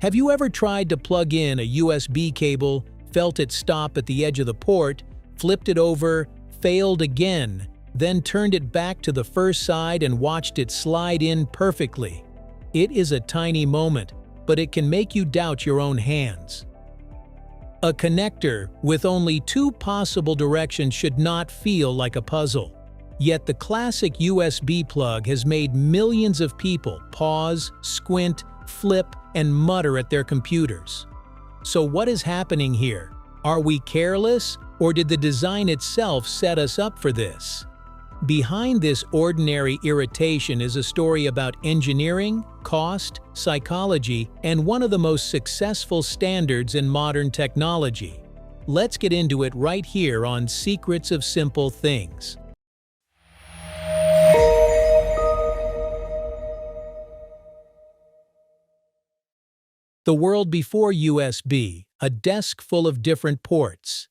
Have you ever tried to plug in a USB cable, felt it stop at the edge of the port, flipped it over, failed again, then turned it back to the first side and watched it slide in perfectly? It is a tiny moment, but it can make you doubt your own hands. A connector with only two possible directions should not feel like a puzzle. Yet the classic USB plug has made millions of people pause, squint, flip, and mutter at their computers. So what is happening here? Are we careless, or did the design itself set us up for this? Behind this ordinary irritation is a story about engineering, cost, psychology, and one of the most successful standards in modern technology. Let's get into it right here on Secrets of Simple Things. The world before USB, a desk full of different ports.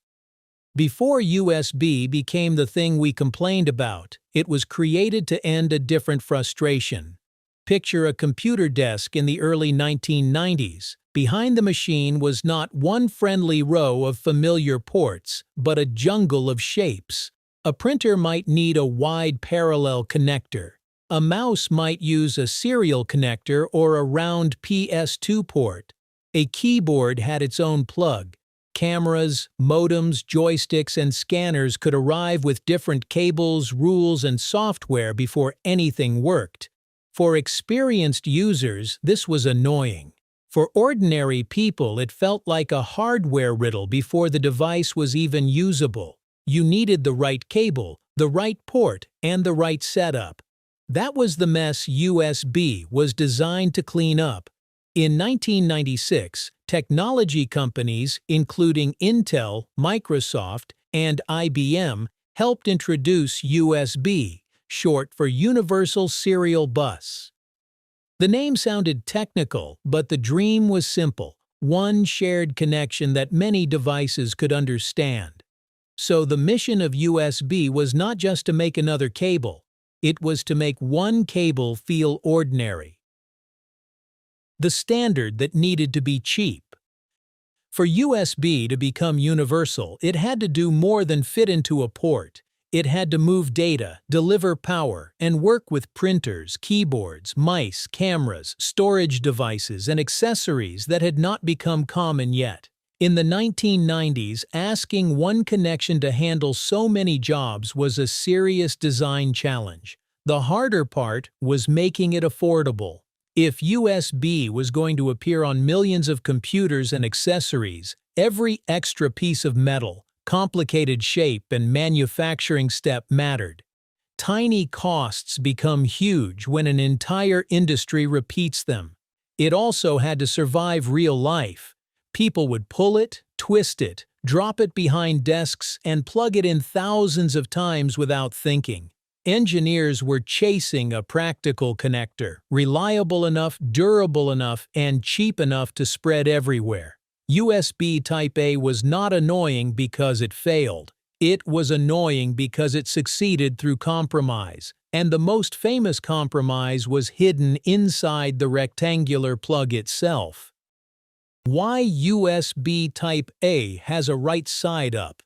Before USB became the thing we complained about, it was created to end a different frustration. Picture a computer desk in the early 1990s. Behind the machine was not one friendly row of familiar ports, but a jungle of shapes. A printer might need a wide parallel connector. A mouse might use a serial connector or a round PS2 port. A keyboard had its own plug. Cameras, modems, joysticks, and scanners could arrive with different cables, rules, and software before anything worked. For experienced users, this was annoying. For ordinary people, it felt like a hardware riddle before the device was even usable. You needed the right cable, the right port, and the right setup. That was the mess USB was designed to clean up. In 1996, technology companies, including Intel, Microsoft, and IBM, helped introduce USB, short for Universal Serial Bus. The name sounded technical, but the dream was simple: one shared connection that many devices could understand. So the mission of USB was not just to make another cable. It was to make one cable feel ordinary. The standard that needed to be cheap. For USB to become universal, it had to do more than fit into a port. It had to move data, deliver power, and work with printers, keyboards, mice, cameras, storage devices, and accessories that had not become common yet. In the 1990s, asking one connection to handle so many jobs was a serious design challenge. The harder part was making it affordable. If USB was going to appear on millions of computers and accessories, every extra piece of metal, complicated shape, and manufacturing step mattered. Tiny costs become huge when an entire industry repeats them. It also had to survive real life. People would pull it, twist it, drop it behind desks, and plug it in thousands of times without thinking. Engineers were chasing a practical connector, reliable enough, durable enough, and cheap enough to spread everywhere. USB Type-A was not annoying because it failed. It was annoying because it succeeded through compromise, and the most famous compromise was hidden inside the rectangular plug itself. Why USB Type-A has a right side up.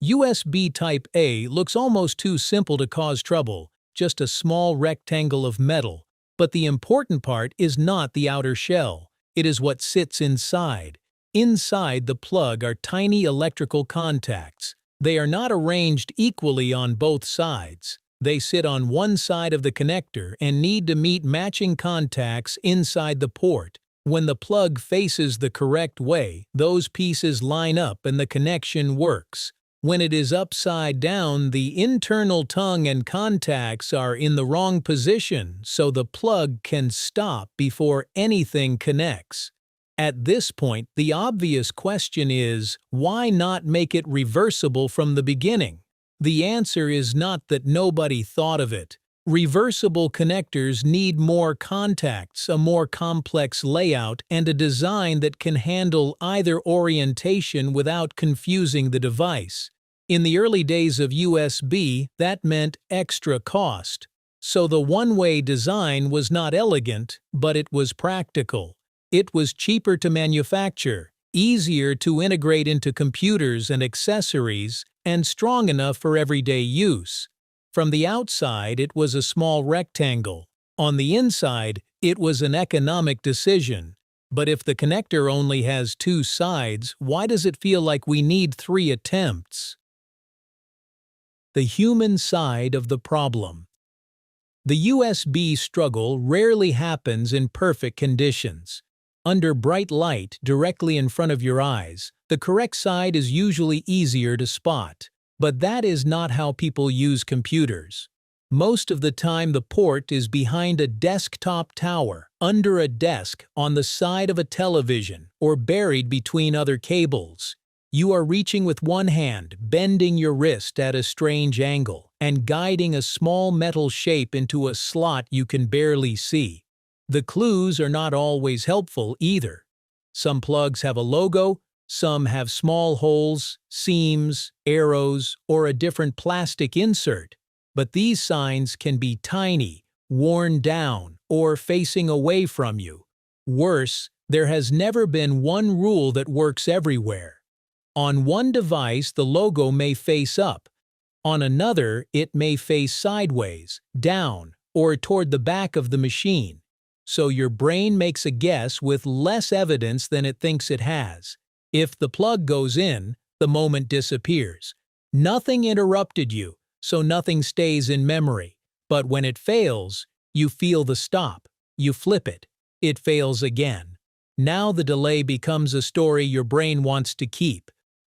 USB Type-A looks almost too simple to cause trouble, just a small rectangle of metal. But the important part is not the outer shell, it is what sits inside. Inside the plug are tiny electrical contacts. They are not arranged equally on both sides. They sit on one side of the connector and need to meet matching contacts inside the port. When the plug faces the correct way, those pieces line up and the connection works. When it is upside down, the internal tongue and contacts are in the wrong position, so the plug can stop before anything connects. At this point, the obvious question is, why not make it reversible from the beginning? The answer is not that nobody thought of it. Reversible connectors need more contacts, a more complex layout, and a design that can handle either orientation without confusing the device. In the early days of USB, that meant extra cost. So the one-way design was not elegant, but it was practical. It was cheaper to manufacture, easier to integrate into computers and accessories, and strong enough for everyday use. From the outside, it was a small rectangle. On the inside, it was an economic decision. But if the connector only has two sides, why does it feel like we need 3 attempts? The human side of the problem. The USB struggle rarely happens in perfect conditions. Under bright light directly in front of your eyes, the correct side is usually easier to spot. But that is not how people use computers. Most of the time the port is behind a desktop tower, under a desk, on the side of a television, or buried between other cables. You are reaching with one hand, bending your wrist at a strange angle, and guiding a small metal shape into a slot you can barely see. The clues are not always helpful either. Some plugs have a logo, some have small holes, seams, arrows, or a different plastic insert. But these signs can be tiny, worn down, or facing away from you. Worse, there has never been one rule that works everywhere. On one device, the logo may face up. On another, it may face sideways, down, or toward the back of the machine. So your brain makes a guess with less evidence than it thinks it has. If the plug goes in, the moment disappears. Nothing interrupted you, so nothing stays in memory. But when it fails, you feel the stop. You flip it. It fails again. Now the delay becomes a story your brain wants to keep.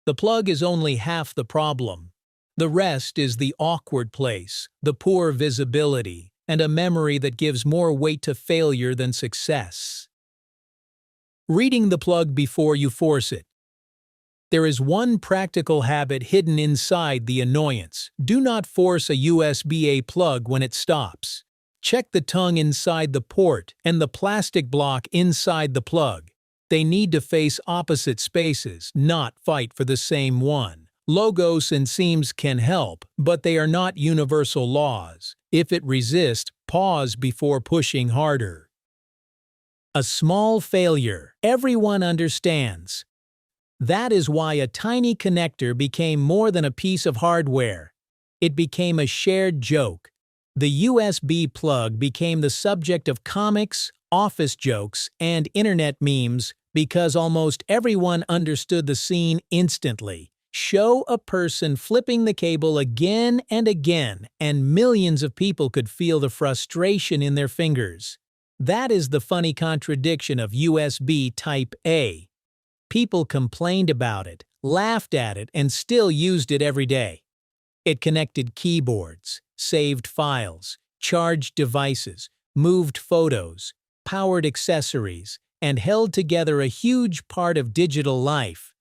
The plug is only half the problem. The rest is the awkward place, the poor visibility, and a memory that gives more weight to failure than success. Reading the plug before you force it. There is one practical habit hidden inside the annoyance. Do not force a USB-A plug when it stops. Check the tongue inside the port and the plastic block inside the plug. They need to face opposite spaces, not fight for the same one. Logos and seams can help, but they are not universal laws. If it resists, pause before pushing harder. A small failure. Everyone understands. That is why a tiny connector became more than a piece of hardware. It became a shared joke. The USB plug became the subject of comics, office jokes, and internet memes because almost everyone understood the scene instantly. Show a person flipping the cable again and again, and millions of people could feel the frustration in their fingers. That is the funny contradiction of USB Type A. People complained about it, laughed at it, and still used it every day. It connected keyboards, saved files, charged devices, moved photos, powered accessories, and held together a huge part of digital life.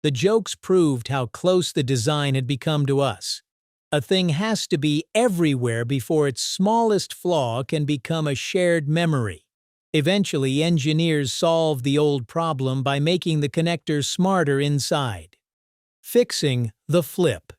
The jokes proved how close the design had become to us. A thing has to be everywhere before its smallest flaw can become a shared memory. Eventually, engineers solved the old problem by making the connectors smarter inside. Fixing the flip.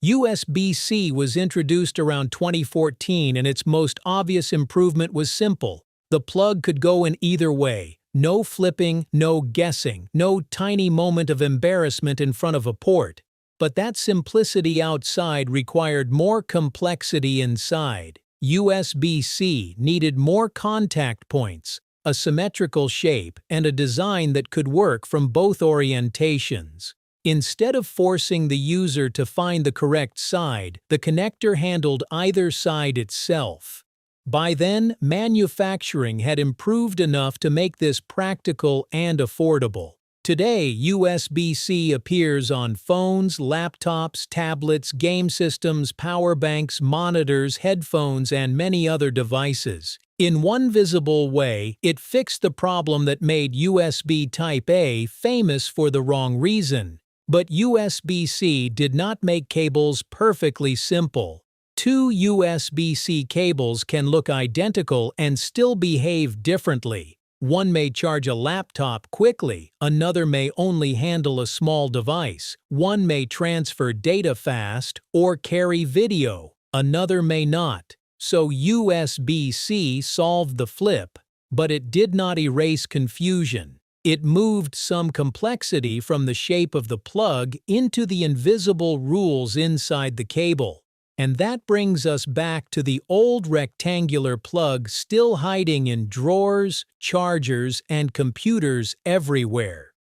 USB-C was introduced around 2014, and its most obvious improvement was simple. The plug could go in either way. No flipping, no guessing, no tiny moment of embarrassment in front of a port. But that simplicity outside required more complexity inside. USB-C needed more contact points, a symmetrical shape, and a design that could work from both orientations. Instead of forcing the user to find the correct side, the connector handled either side itself. By then, manufacturing had improved enough to make this practical and affordable. Today, USB-C appears on phones, laptops, tablets, game systems, power banks, monitors, headphones, and many other devices. In one visible way, it fixed the problem that made USB Type A famous for the wrong reason. But USB-C did not make cables perfectly simple. Two USB-C cables can look identical and still behave differently. One may charge a laptop quickly, another may only handle a small device. One may transfer data fast or carry video, another may not. So USB-C solved the flip, But it did not erase confusion. It moved some complexity from the shape of the plug into the invisible rules inside the cable. And that brings us back to the old rectangular plug still hiding in drawers, chargers, and computers everywhere.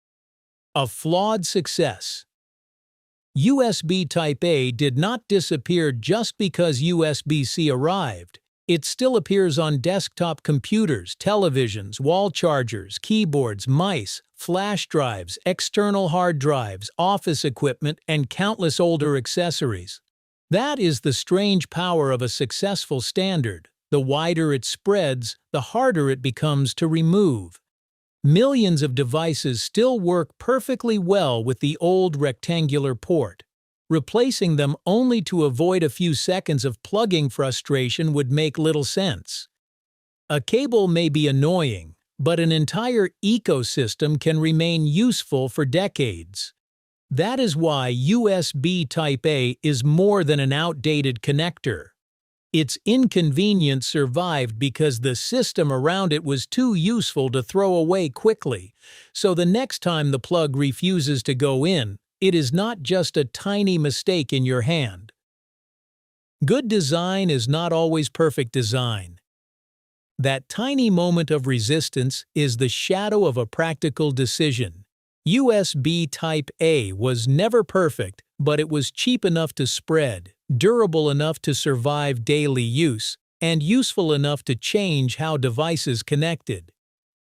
A flawed success. USB Type-A did not disappear just because USB-C arrived. It still appears on desktop computers, televisions, wall chargers, keyboards, mice, flash drives, external hard drives, office equipment, and countless older accessories. That is the strange power of a successful standard. The wider it spreads, the harder it becomes to remove. Millions of devices still work perfectly well with the old rectangular port. Replacing them only to avoid a few seconds of plugging frustration would make little sense. A cable may be annoying, but an entire ecosystem can remain useful for decades. That is why USB Type-A is more than an outdated connector. Its inconvenience survived because the system around it was too useful to throw away quickly, so the next time the plug refuses to go in, it is not just a tiny mistake in your hand. Good design is not always perfect design. That tiny moment of resistance is the shadow of a practical decision. USB Type-A was never perfect, but it was cheap enough to spread, durable enough to survive daily use, and useful enough to change how devices connected.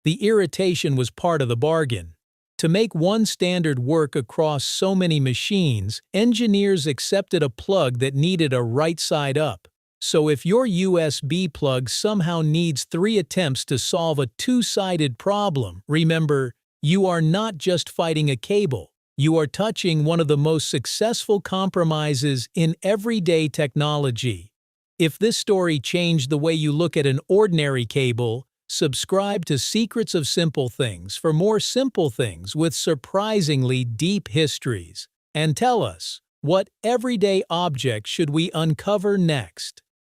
The irritation was part of the bargain. To make one standard work across so many machines, engineers accepted a plug that needed a right side up. So if your USB plug somehow needs 3 attempts to solve a two-sided problem, remember, you are not just fighting a cable. You are touching one of the most successful compromises in everyday technology. If this story changed the way you look at an ordinary cable, subscribe to Secrets of Simple Things for more simple things with surprisingly deep histories. And tell us, what everyday object should we uncover next?